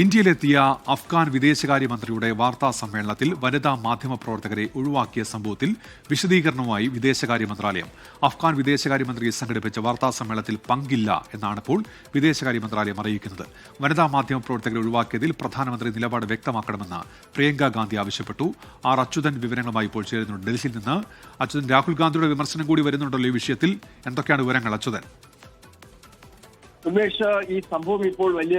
ഇന്ത്യയിലെത്തിയ അഫ്ഗാൻ വിദേശകാര്യമന്ത്രിയുടെ വാർത്താ സമ്മേളനത്തിൽ വനിതാ മാധ്യമപ്രവർത്തകരെ ഒഴിവാക്കിയ സംഭവത്തിൽ വിശദീകരണവുമായി വിദേശകാര്യ മന്ത്രാലയം. അഫ്ഗാൻ വിദേശകാര്യമന്ത്രി സംഘടിപ്പിച്ച വാർത്താ സമ്മേളനത്തിൽ പങ്കില്ല എന്നാണ് ഇപ്പോൾ വിദേശകാര്യ മന്ത്രാലയം അറിയിക്കുന്നത്. വനിതാ മാധ്യമപ്രവർത്തകരെ ഒഴിവാക്കിയതിൽ പ്രധാനമന്ത്രി നിലപാട് വ്യക്തമാക്കണമെന്ന് പ്രിയങ്ക ഗാന്ധി ആവശ്യപ്പെട്ടു. ആർ അച്യുതൻ വിവരങ്ങളുമായി ഇപ്പോൾ ചേരുന്നുണ്ട് ഡൽഹിയിൽ നിന്ന്. അച്യുതൻ, രാഹുൽ ഗാന്ധിയുടെ വിമർശനം കൂടി വരുന്നുണ്ടല്ലോ ഈ വിഷയത്തിൽ, എന്തൊക്കെയാണ് വിവരങ്ങൾ അച്യുതൻ? ഉമേഷ്, ഈ സംഭവം ഇപ്പോൾ വലിയ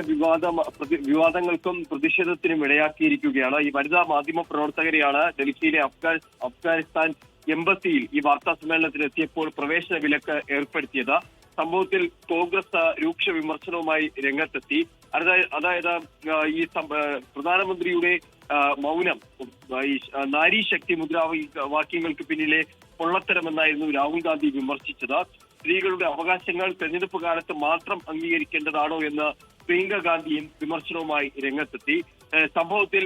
വിവാദങ്ങൾക്കും പ്രതിഷേധത്തിനും ഇടയാക്കിയിരിക്കുകയാണ്. ഈ വനിതാ മാധ്യമ പ്രവർത്തകരെയാണ് ഡൽഹിയിലെ അഫ്ഗാനിസ്ഥാൻ എംബസിയിൽ ഈ വാർത്താ സമ്മേളനത്തിൽ എത്തിയപ്പോൾ പ്രവേശന വിലക്ക് ഏർപ്പെടുത്തിയത്. സംഭവത്തിൽ കോൺഗ്രസ് രൂക്ഷ വിമർശനവുമായി രംഗത്തെത്തി. അതായത് ഈ പ്രധാനമന്ത്രിയുടെ മൗനം ഈ നാരി ശക്തി മുദ്രാവാക്യങ്ങൾക്ക് പിന്നിലെ പൊള്ളത്തരമെന്നായിരുന്നു രാഹുൽ ഗാന്ധി വിമർശിച്ചത്. സ്ത്രീകളുടെ അവകാശങ്ങൾ തെരഞ്ഞെടുപ്പ് കാലത്ത് മാത്രം അംഗീകരിക്കേണ്ടതാണോ എന്ന് പ്രിയങ്ക ഗാന്ധിയും വിമർശനവുമായി രംഗത്തെത്തി. സംഭവത്തിൽ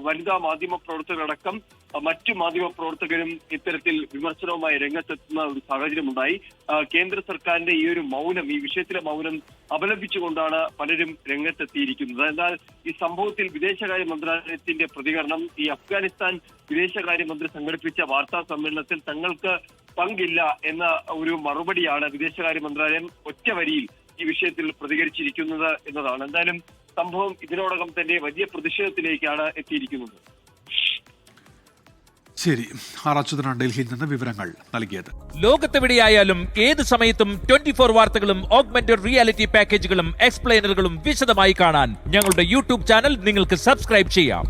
വനിതാ മാധ്യമ പ്രവർത്തകരടക്കം മറ്റു മാധ്യമ പ്രവർത്തകരും ഇത്തരത്തിൽ വിമർശനവുമായി രംഗത്തെത്തുന്ന ഒരു സാഹചര്യമുണ്ടായി. കേന്ദ്ര സർക്കാരിന്റെ ഈ ഒരു മൗനം, ഈ വിഷയത്തിലെ മൗനം അപലപിച്ചുകൊണ്ടാണ് പലരും രംഗത്തെത്തിയിരിക്കുന്നത്. എന്നാൽ ഈ സംഭവത്തിൽ വിദേശകാര്യ മന്ത്രാലയത്തിന്റെ പ്രതികരണം, ഈ അഫ്ഗാനിസ്ഥാൻ വിദേശകാര്യമന്ത്രി സംഘടിപ്പിച്ച വാർത്താ സമ്മേളനത്തിൽ തങ്ങൾക്ക് പങ്കില്ല എന്ന ഒരു മറുപടിയാണ് വിദേശകാര്യ മന്ത്രാലയം ഒറ്റ വരിയിൽ ഈ വിഷയത്തിൽ പ്രതികരിച്ചിരിക്കുന്നത് എന്നതാണ്. എന്തായാലും സംഭവം ഇതിനോടകം തന്നെ വലിയ പ്രതിഷേധത്തിലേക്കാണ് എത്തിയിരിക്കുന്നത്. ശരി, ആർ അച്യുതനാണ് ഡൽഹിയിൽ നിന്ന് വിവരങ്ങൾ നൽകിയത്. ലോകത്തെവിടെയായാലും ഏത് സമയത്തും 24 വാർത്തകളും ഓഗ്മെന്റഡ് റിയാലിറ്റി പാക്കേജുകളും എക്സ്പ്ലെയിനറുകളും വിശദമായി കാണാൻ ഞങ്ങളുടെ യൂട്യൂബ് ചാനൽ നിങ്ങൾക്ക് സബ്സ്ക്രൈബ് ചെയ്യാം.